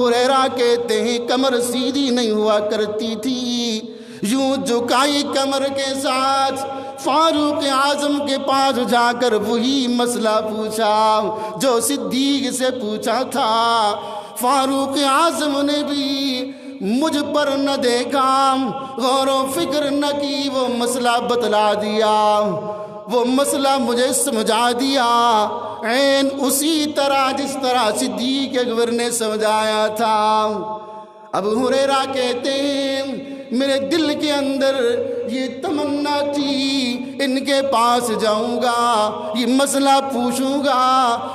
ہریرہ کہتے ہیں کمر سیدھی نہیں ہوا کرتی تھی، یوں جھکائی کمر کے ساتھ فاروق اعظم کے پاس جا کر وہی مسئلہ پوچھا جو صدیق سے پوچھا تھا۔ فاروق اعظم نے بھی مجھ پر نہ دیکھا، غور و فکر نہ کی، وہ مسئلہ بتلا دیا، وہ مسئلہ مجھے سمجھا دیا، عین اسی طرح جس طرح صدیق اکبر نے سمجھایا تھا۔ ابو ہریرہ کہتے ہیں میرے دل کے اندر یہ تمنا تھی ان کے پاس جاؤں گا، یہ مسئلہ پوچھوں گا،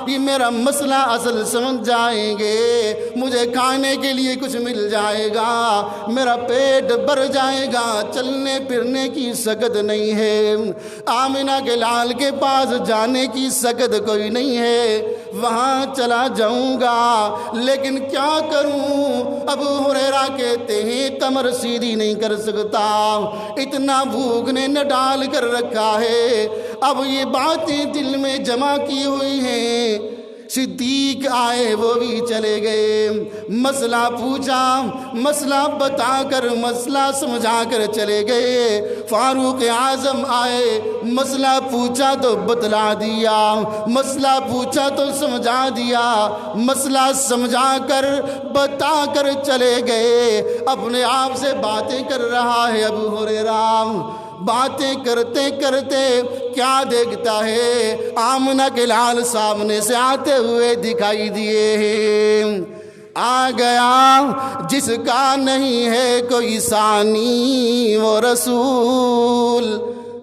یہ میرا مسئلہ اصل سمجھ جائیں گے، مجھے کھانے کے لیے کچھ مل جائے گا، میرا پیٹ بھر جائے گا، چلنے پھرنے کی سکت نہیں ہے، آمنہ کے لال کے پاس جانے کی سکت کوئی نہیں ہے، وہاں چلا جاؤں گا، لیکن کیا کروں؟ ابو ہریرہ کہتے ہیں کمر سیدھی نہیں کر سکتا، اتنا بھوک نے نہ ڈال کر رکھا ہے، اب یہ باتیں دل میں جمع کی ہوئی ہیں۔ صدیق آئے، وہ بھی چلے گئے، مسئلہ پوچھا، مسئلہ بتا کر، مسئلہ سمجھا کر چلے گئے۔ فاروق اعظم آئے، مسئلہ پوچھا تو بتلا دیا، مسئلہ پوچھا تو سمجھا دیا، مسئلہ سمجھا کر بتا کر چلے گئے۔ اپنے آپ سے باتیں کر رہا ہے ابو ہریرہ، باتیں کرتے کرتے کیا دیکھتا ہے، آمنہ کے لال سامنے سے آتے ہوئے دکھائی دیے ہیں۔ آ گیا جس کا نہیں ہے کوئی ثانی وہ رسول،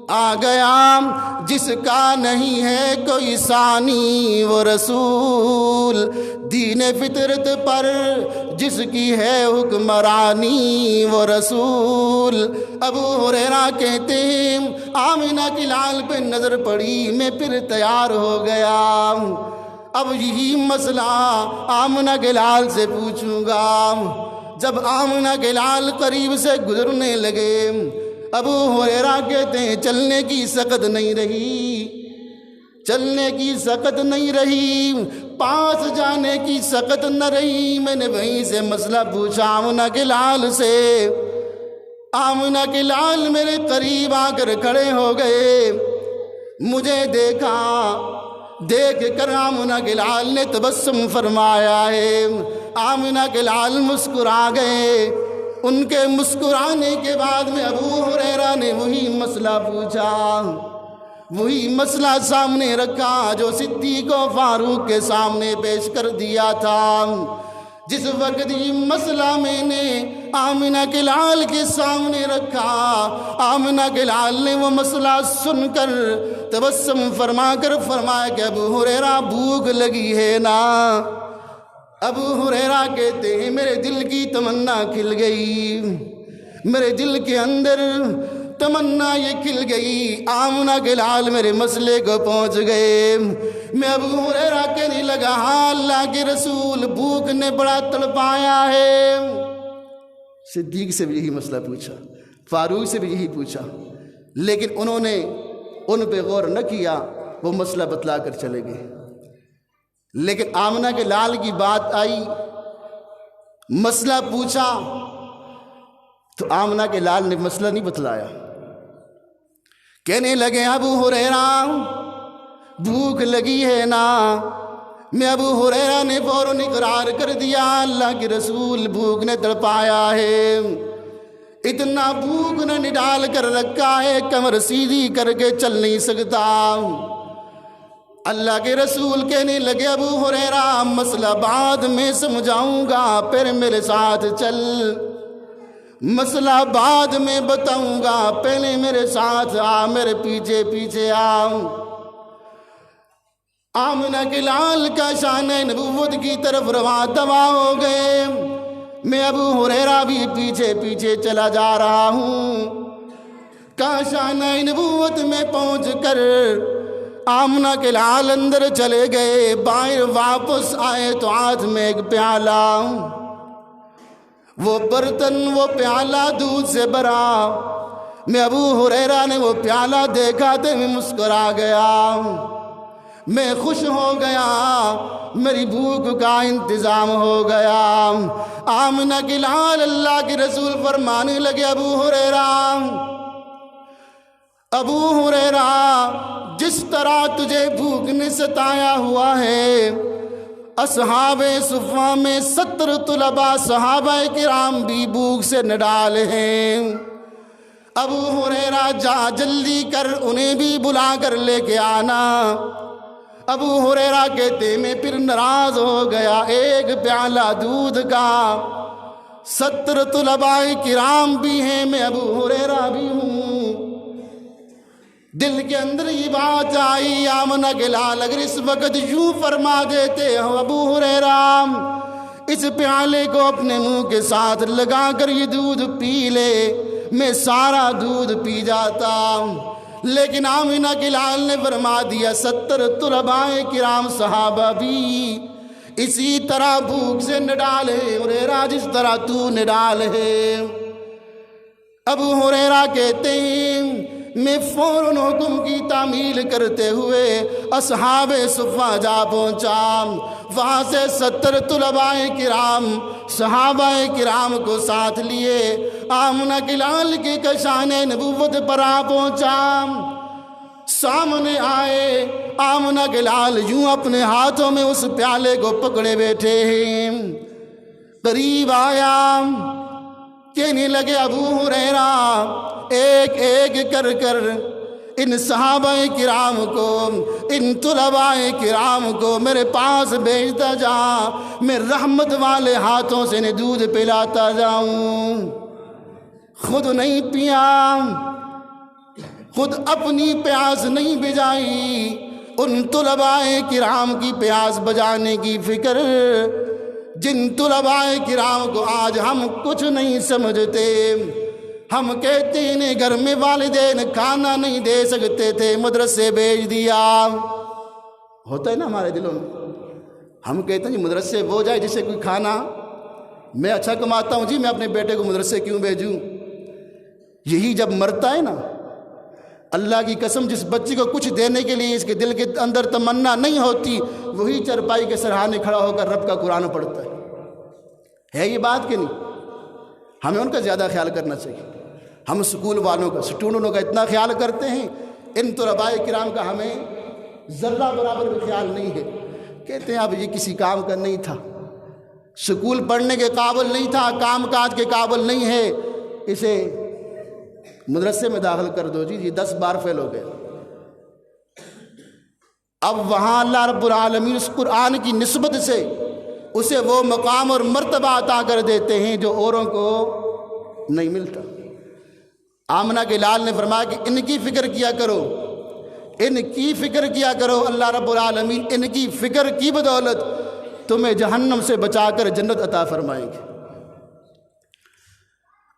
آ گیا جس کا نہیں ہے کوئی ثانی وہ رسول، دین فطرت پر جس کی ہے حکمرانی وہ رسول۔ ابو ہریرہ کہتے ہیں آمنہ کے لال پہ نظر پڑی، میں پھر تیار ہو گیا، اب یہی مسئلہ آمنہ کے لال سے پوچھوں گا۔ جب آمنہ کے لال قریب سے گزرنے لگے، ابو ہریرہ کہتے ہیں چلنے کی سکت نہیں رہی، چلنے کی سکت نہیں رہی، پاس جانے کی سکت نہ رہی، میں نے وہیں سے مسئلہ پوچھا آمنہ کے لال سے۔ آمنہ کے لال میرے قریب آ کر کھڑے ہو گئے، مجھے دیکھا، دیکھ کر آمنہ کے لال نے تبسم فرمایا ہے، آمنہ کے لال مسکرا گئے۔ ان کے مسکرانے کے بعد میں ابو ہریرہ نے وہی مسئلہ پوچھا، وہی مسئلہ سامنے رکھا جو صدیق و فاروق کے سامنے پیش کر دیا تھا۔ جس وقت یہ مسئلہ میں نے آمنہ کے لال کے سامنے رکھا، آمنہ کے لال نے وہ مسئلہ سن کر تبسم فرما کر فرمایا کہ ابو ہریرہ بھوک لگی ہے نا؟ ابو ہریرہ کہتے ہیں میرے دل کی تمنا کھل گئی، میرے دل کے اندر تمنا یہ کھل گئی، آمنہ کے لال میرے مسئلے کو پہنچ گئے۔ میں ابو ہریرہ کہنے لگا ہاں اللہ کے رسول، بھوک نے بڑا تڑپایا ہے۔ صدیق سے بھی یہی مسئلہ پوچھا، فاروق سے بھی یہی پوچھا، لیکن انہوں نے ان پہ غور نہ کیا، وہ مسئلہ بتلا کر چلے گئے۔ لیکن آمنہ کے لال کی بات آئی، مسئلہ پوچھا تو آمنہ کے لال نے مسئلہ نہیں بتلایا، کہنے لگے ابو ہریرہ بھوک لگی ہے نا؟ میں ابو ہریرہ نے فوراً اقرار کر دیا اللہ کے رسول بھوک نے تڑپایا ہے، اتنا بھوک نے نڈال کر رکھا ہے، کمر سیدھی کر کے چل نہیں سکتا۔ اللہ کے رسول کہنے لگے ابو ہریرہ مسئلہ بعد میں سمجھاؤں گا، پھر میرے ساتھ چل، مسئلہ بعد میں بتاؤں گا، پہلے میرے ساتھ آ، میرے پیچھے پیچھے آ۔ آمنہ کے لال کا شان نبوت کی طرف رواں دوا ہو گئے، میں ابو ہریرہ بھی پیچھے پیچھے چلا جا رہا ہوں۔ کاشان نبوت میں پہنچ کر آمنہ کے لال اندر چلے گئے، باہر واپس آئے تو ہاتھ میں ایک پیالہ، وہ برتن وہ پیالہ دودھ سے بھرا۔ میں ابو ہریرہ نے وہ پیالہ دیکھا تو میں مسکرا گیا، میں خوش ہو گیا، میری بھوک کا انتظام ہو گیا۔ آمنہ کے لال اللہ کے رسول فرمانے لگے، ابو ہریرہ جس طرح تجھے بھوک نے ستایا ہوا ہے، اصحاب صفہ میں 70 طلباء صحابہ کرام بھی بھوک سے نڈال ہیں۔ ابو ہریرہ جا جلدی کر انہیں بھی بلا کر لے کے آنا۔ ابو ہریرہ کہتے میں پھر ناراض ہو گیا، ایک پیالہ دودھ کا، 70 طلباء کرام بھی ہیں، میں ابو ہریرہ بھی ہوں۔ دل کے اندر یہ بات آئی، آمنہ کے لال اگر اس وقت یوں فرما دیتے ہو ابو ہریرہ اس پیالے کو اپنے منہ کے ساتھ لگا کر یہ دودھ پی لے، میں سارا دودھ پی جاتا، لیکن آمنہ کے لال نے فرما دیا 70 طلباء کرام صحابہ بھی اسی طرح بھوک سے نڈال ہے ہریرہ جس طرح تو نڈال ہے۔ ابو ہریرہ کہتے ہیں میں فوراً حکم کی تعمیل کرتے ہوئے اصحاب صفہ جا پہنچا، وہاں سے 70 طلباء کرام صحابہ کرام کو ساتھ لیے آمنہ کے لال کے کشان نبوت پر آ پہنچا۔ سامنے آئے آمنہ کے لال یوں اپنے ہاتھوں میں اس پیالے کو پکڑے بیٹھے ہیں، قریب آیا، کہنے لگے ابو ہریرہ ایک ایک کر کر ان صحابہ کرام کو، ان طلباء کرام کو میرے پاس بھیجتا جا، میں رحمت والے ہاتھوں سے انہیں دودھ پلاتا جاؤں۔ خود نہیں پیا، خود اپنی پیاس نہیں بجائی، ان طلباء کرام کی پیاس بجانے کی فکر، جن طلباء کرام کو آج ہم کچھ نہیں سمجھتے۔ ہم کہتے ہیں گھر میں والدین کھانا نہیں دے سکتے تھے، مدرسے بھیج دیا، ہوتا ہے نا ہمارے دلوں میں، ہم کہتے ہیں جی مدرسے وہ جائے جسے کوئی کھانا، میں اچھا کماتا ہوں جی میں اپنے بیٹے کو مدرسے کیوں بھیجوں؟ یہی جب مرتا ہے نا، اللہ کی قسم جس بچے کو کچھ دینے کے لیے اس کے دل کے اندر تمنا نہیں ہوتی، وہی چرپائی کے سرہانے کھڑا ہو کر رب کا قرآن پڑھتا ہے یہ بات کہ نہیں؟ ہمیں ان کا زیادہ خیال کرنا چاہیے۔ ہم اسکول والوں کا، اسٹوڈنٹوں کا اتنا خیال کرتے ہیں، ان طلباء کرام کا ہمیں ذرہ برابر بھی خیال نہیں ہے۔ کہتے ہیں اب یہ کسی کام کا نہیں تھا، اسکول پڑھنے کے قابل نہیں تھا، کام کاج کے قابل نہیں ہے، اسے مدرسے میں داخل کر دو جی 10 بار فیل ہو گیا۔ اب وہاں اللہ رب العالمین اس قرآن کی نسبت سے اسے وہ مقام اور مرتبہ عطا کر دیتے ہیں جو اوروں کو نہیں ملتا۔ آمنہ کے لال نے فرمایا کہ ان کی فکر کیا کرو، ان کی فکر کیا کرو، اللہ رب العالمین ان کی فکر کی بدولت تمہیں جہنم سے بچا کر جنت عطا فرمائیں گے۔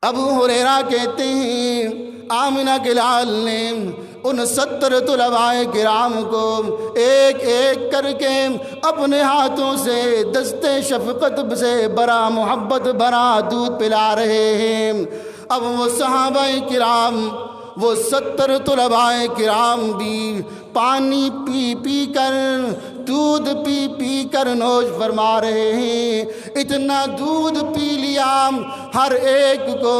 ابو ہریرہ کہتے ہیں آمنہ کے لال نے ان 70 طلباء کرام کو ایک ایک کر کے اپنے ہاتھوں سے دستے شفقت سے برا محبت برا دودھ پلا رہے ہیں۔ اب وہ صحابہ کرام، وہ 70 طلباء کرام بھی پانی پی پی کر، دودھ پی پی کر نوش فرما رہے ہیں۔ اتنا دودھ پی لیا ہر ایک کو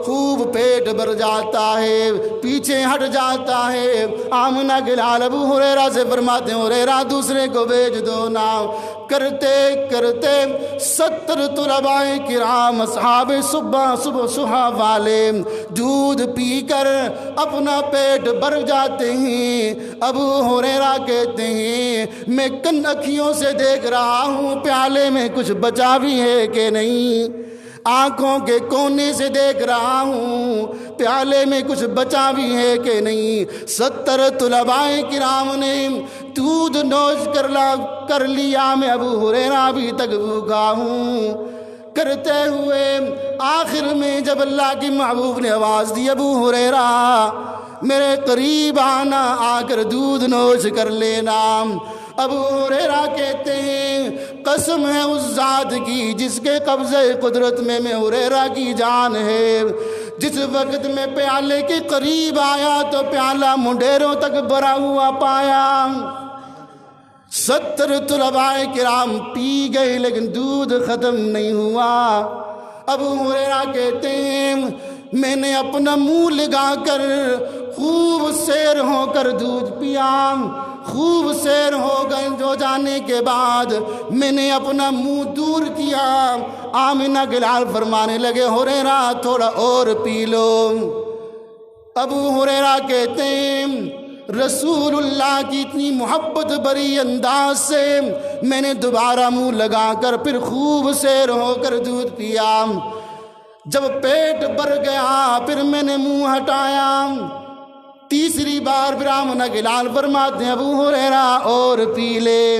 خوب پیٹ بھر جاتا ہے، پیچھے ہٹ جاتا ہے۔ آمنہ کے لال ابو ہریرہ سے فرماتے ہیں ہریرہ دوسرے کو بھیج دو نا۔ کرتے کرتے 70 طلباء کرام اصحاب صبح والے دودھ پی کر اپنا پیٹ بھر جاتے ہیں۔ ابو ہریرہ کہتے ہیں میں کن اکھیوں سے دیکھ رہا ہوں پیالے میں کچھ بچا بھی ہے کہ نہیں، آنکھوں کے کونے سے دیکھ رہا ہوں پیالے میں کچھ بچا بھی ہے کہ نہیں۔ 70 طلباء کرام نے دودھ نوش کر لیا، میں ابو ہریرہ ابھی تک بھوکا ہوں۔ کرتے ہوئے آخر میں جب اللہ کی محبوب نے آواز دی ابو ہریرہ میرے قریب آنا، آ کر دودھ نوش کر لینا۔ ابو ہریرہ کہتے ہیں قسم ہے اس ذات کی جس کے قبضہ قدرت میں ہریرہ کی جان ہے، جس وقت میں پیالے کے قریب آیا تو پیالہ منڈیروں تک بھرا ہوا پایا۔ 70 طلباء کرام پی گئے لیکن دودھ ختم نہیں ہوا۔ ابو ہریرہ کہتے ہیں میں نے اپنا منہ لگا کر خوب سیر ہو کر دودھ پیا۔ خوب سیر ہو جانے کے بعد میں نے اپنا منہ دور کیا۔ آمنہ گلال فرمانے لگے ہریرہ تھوڑا اور پی لو۔ ابو ہریرہ کہتے ہیں رسول اللہ کی اتنی محبت بری انداز سے میں نے دوبارہ منہ لگا کر پھر خوب سیر ہو کر دودھ پیا۔ جب پیٹ بھر گیا پھر میں نے منہ ہٹایا۔ تیسری بار پھر آمنہ گلال فرماتے ہیں ابو ہریرہ اور پی لے۔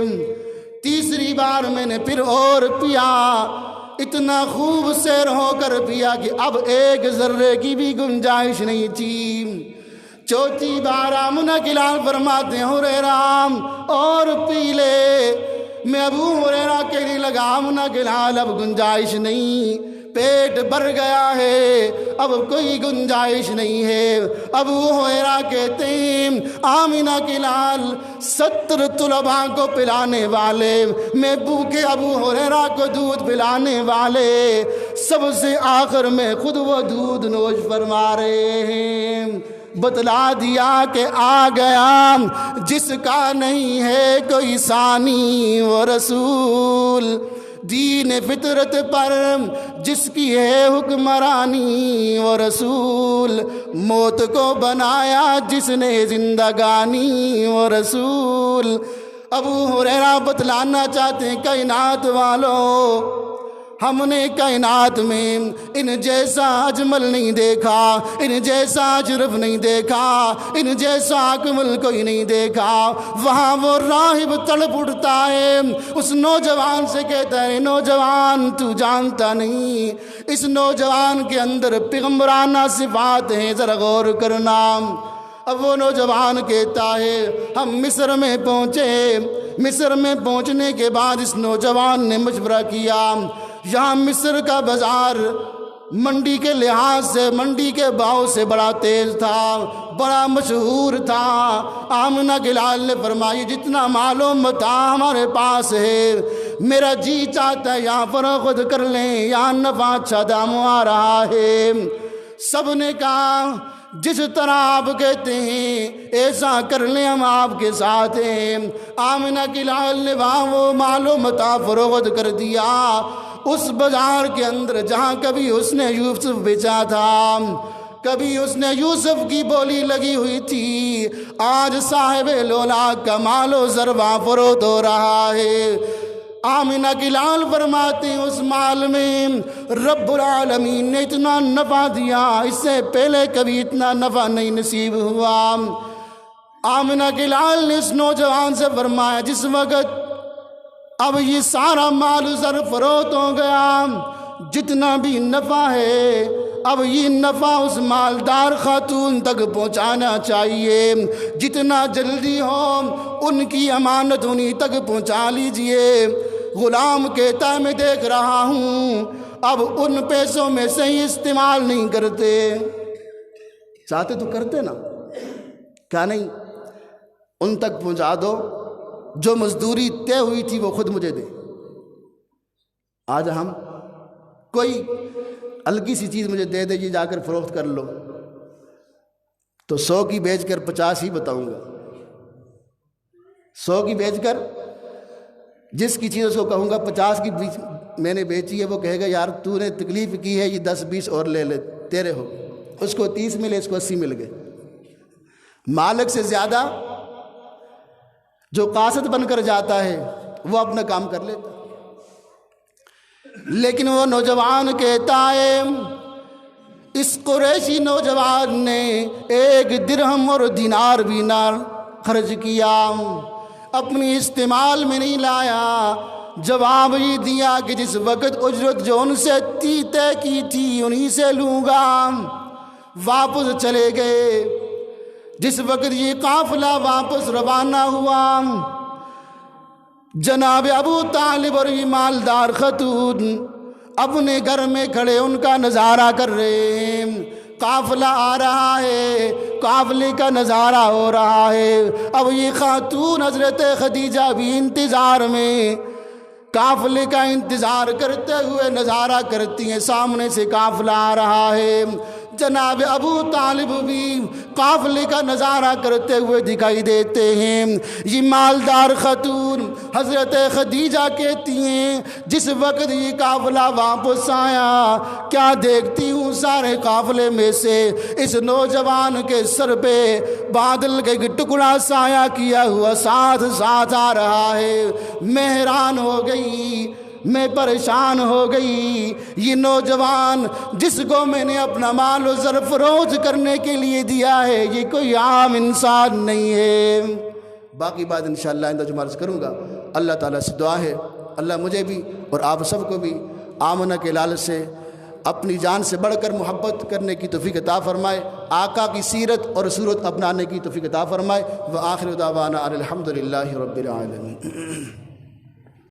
تیسری بار میں نے پھر اور پیا، اتنا خوب سیر ہو کر پیا کہ اب ایک ذرے کی بھی گنجائش نہیں تھی۔ چوتھی بار آمنہ گلال فرماتے ہیں ہریرہ اور پی لے۔ میں ابو ہریرہ کہنے لگا آمنہ گلال اب گنجائش نہیں، پیٹ بھر گیا ہے، اب کوئی گنجائش نہیں ہے۔ ابو ہریرہ کہتے ہیں آمنہ گلال 70 طلباء کو پلانے والے، میں بھوکے ابو ہریرہ کو دودھ پلانے والے، سب سے آخر میں خود وہ دودھ نوش فرما رہے ہیں۔ بتلا دیا کہ آ گیا جس کا نہیں ہے کوئی ثانی وہ رسول، دین فطرت پر جس کی ہے حکمرانی وہ رسول، موت کو بنایا جس نے زندگانی وہ رسول۔ ابو ہریرہ بتلانا چاہتے ہیں کائنات والوں، ہم نے کائنات میں ان جیسا اجمل نہیں دیکھا، ان جیسا اشرف نہیں دیکھا، ان جیسا اکمل کوئی نہیں دیکھا۔ وہاں وہ راہب تڑپ اٹھتا ہے، اس نوجوان سے کہتا ہے نوجوان تو جانتا نہیں اس نوجوان کے اندر پیغمبرانہ صفات ہیں، ذرا غور کرنا۔ اب وہ نوجوان کہتا ہے ہم مصر میں پہنچے، مصر میں پہنچنے کے بعد اس نوجوان نے مشورہ کیا، یہاں مصر کا بازار منڈی کے لحاظ سے، منڈی کے بھاؤ سے بڑا تیز تھا، بڑا مشہور تھا۔ آمنہ گلال نے فرمائی جتنا مال و متاع ہمارے پاس ہے میرا جی چاہتا ہے یہاں فروخت کر لیں، یہاں نفع اچھا دام آ رہا ہے۔ سب نے کہا جس طرح آپ کہتے ہیں ایسا کر لیں، ہم آپ کے ساتھ ہیں۔ آمنہ گلال نے وہاں وہ مال و متاع فروخت کر دیا اس بازار کے اندر جہاں کبھی اس نے یوسف بیچا تھا، کبھی اس نے یوسف کی بولی لگی ہوئی تھی، آج صاحب لولاک کا مال و زر وہاں فروخت ہو رہا ہے۔ آمنہ گلال فرماتے ہیں اس مال میں رب العالمین نے اتنا نفع دیا، اس سے پہلے کبھی اتنا نفع نہیں نصیب ہوا۔ آمنہ گلال نے اس نوجوان سے فرمایا جس وقت اب یہ سارا مال زر فروخت ہو گیا، جتنا بھی نفع ہے اب یہ نفع اس مالدار خاتون تک پہنچانا چاہیے، جتنا جلدی ہو ان کی امانت انہی تک پہنچا لیجئے۔ غلام کہتا ہے میں دیکھ رہا ہوں اب ان پیسوں میں سے ہی استعمال نہیں کرتے، چاہتے تو کرتے نا، کیا نہیں ان تک پہنچا دو، جو مزدوری طے ہوئی تھی وہ خود مجھے دے۔ آج ہم کوئی ہلکی سی چیز مجھے دے دے جی جا کر فروخت کر لو، تو 100 کی بیچ کر 50 ہی بتاؤں گا، 100 کی بیچ کر جس کی چیز اس کو کہوں گا 50 کی میں نے بیچی ہے، وہ کہے گا یار تو نے تکلیف کی ہے یہ 10-20 اور لے لے تیرے ہو، اس کو 30 ملے اس کو 80 مل گئے۔ مالک سے زیادہ جو قاصد بن کر جاتا ہے وہ اپنا کام کر لیتا، لیکن وہ نوجوان کہتا ہے اس قریشی نوجوان نے 1 درہم اور دینار بھی نہ خرچ کیا، اپنی استعمال میں نہیں لایا۔ جواب یہ دیا کہ جس وقت اجرت جو ان سے طے کی تھی انہی سے لوں گا۔ واپس چلے گئے۔ جس وقت یہ قافلہ واپس روانہ ہوا، جناب ابو طالب اور یہ مالدار خاتون اپنے گھر میں کھڑے ان کا نظارہ کر رہے ہیں۔ قافلہ آ رہا ہے، قافلے کا نظارہ ہو رہا ہے۔ اب یہ خاتون حضرت خدیجہ بھی انتظار میں قافلے کا انتظار کرتے ہوئے نظارہ کرتی ہیں، سامنے سے قافلہ آ رہا ہے۔ جناب ابو طالب بھی قافلے کا نظارہ کرتے ہوئے دکھائی دیتے ہیں۔ یہ مالدار خاتون حضرت خدیجہ کہتی ہیں جس وقت یہ قافلہ واپس آیا، کیا دیکھتی ہوں سارے قافلے میں سے اس نوجوان کے سر پہ بادل کا ایک ٹکڑا سایہ کیا ہوا ساتھ ساتھ آ رہا ہے۔ میں حیران ہو گئی، میں پریشان ہو گئی، یہ نوجوان جس کو میں نے اپنا مال و زر فروخت کرنے کے لیے دیا ہے یہ کوئی عام انسان نہیں ہے۔ باقی بات انشاءاللہ آئندہ جمعہ عرض کروں گا۔ اللہ تعالیٰ سے دعا ہے اللہ مجھے بھی اور آپ سب کو بھی آمنہ کے لالچ سے اپنی جان سے بڑھ کر محبت کرنے کی توفیق عطا فرمائے، آقا کی سیرت اور صورت اپنانے کی توفیق عطا فرمائے۔ وآخر دعوانا الحمدللہ رب العالمین۔